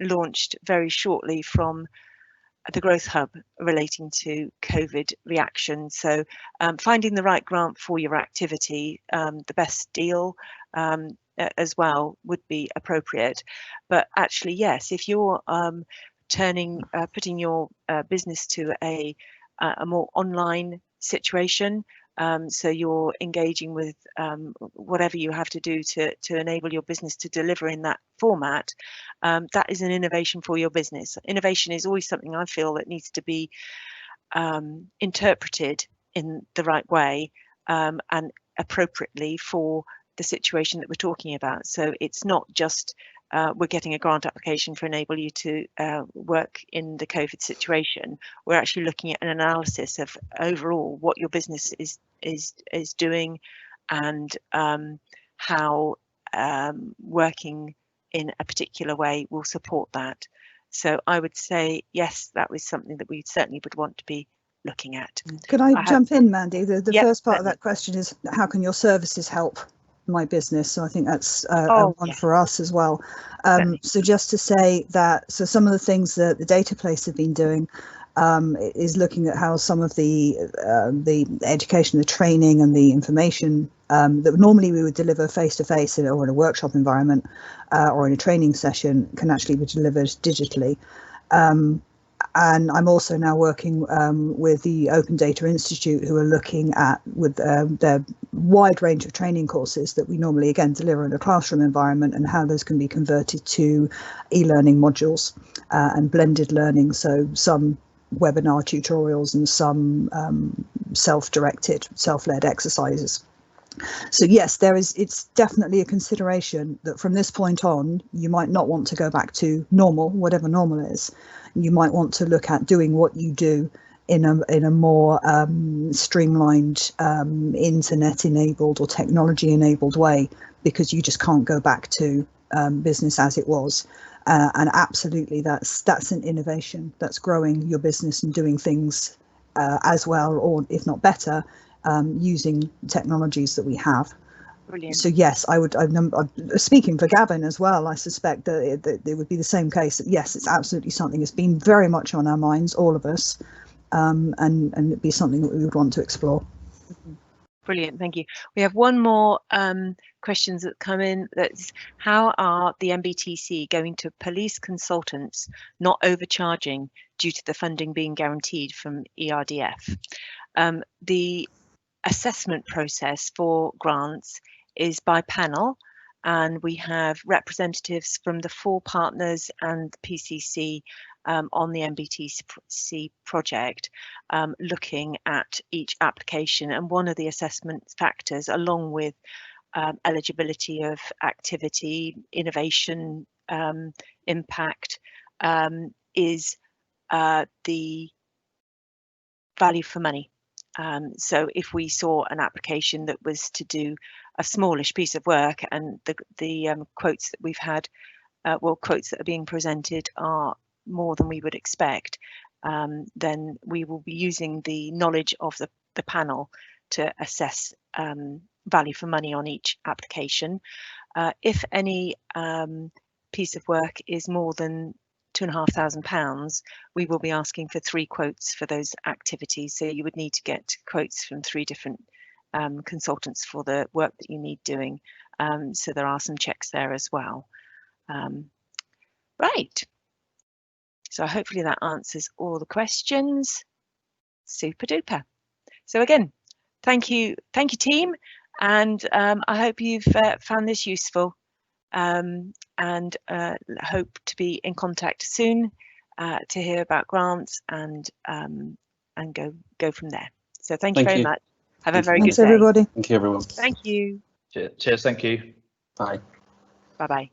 launched very shortly from the Growth Hub relating to COVID reaction. So finding the right grant for your activity, the best deal as well would be appropriate. But actually, yes, if you're putting your business to a more online situation, so you're engaging with whatever you have to do to enable your business to deliver in that format, that is an innovation for your business. Innovation is always something I feel that needs to be interpreted in the right way and appropriately for the situation that we're talking about. So it's not just we're getting a grant application for enable you to work in the COVID situation. We're actually looking at an analysis of overall what your business is doing and how working in a particular way will support that. So I would say yes, that was something that we certainly would want to be looking at. Could I jump in, Mandy? The yep, first part certainly. of that question is how can your services help my business? So I think that's one for us as well. So just to say that, so some of the things that the Data Place have been doing is looking at how some of the education, the training and the information that normally we would deliver face-to-face or in a workshop environment or in a training session can actually be delivered digitally. And I'm also now working with the Open Data Institute, who are looking at with their wide range of training courses that we normally again deliver in a classroom environment and how those can be converted to e-learning modules and blended learning. So some webinar tutorials and some self-directed, self-led exercises. So yes, it's definitely a consideration that from this point on, you might not want to go back to normal, whatever normal is. You might want to look at doing what you do in a more streamlined, internet-enabled or technology-enabled way, because you just can't go back to business as it was. And absolutely, that's an innovation. That's growing your business and doing things as well, or if not better, using technologies that we have. Brilliant. So yes, I'm speaking for Gavin as well. I suspect that it would be the same case. Yes, it's absolutely something that's been very much on our minds, all of us, and it'd be something that we would want to explore. Brilliant, thank you. We have one more questions that come in. That's how are the MBTC going to police consultants not overcharging due to the funding being guaranteed from ERDF? The assessment process for grants is by panel, and we have representatives from the 4 partners and the PCC on the MBTC project looking at each application, and one of the assessment factors, along with eligibility of activity, innovation, impact, is the value for money. So if we saw an application that was to do a smallish piece of work and the quotes that we've had, quotes that are being presented are more than we would expect, then we will be using the knowledge of the panel to assess value for money on each application. If any piece of work is more than £2,500, we will be asking for 3 quotes for those activities. So you would need to get quotes from 3 different consultants for the work that you need doing. So there are some checks there as well. Right. So hopefully that answers all the questions. Super duper. So again, thank you team, and I hope you've found this useful. And hope to be in contact soon to hear about grants and go from there. So thank you very much. Have a very good day. Thanks everybody. Thank you everyone. Thank you. Cheers. Thank you. Bye. Bye bye.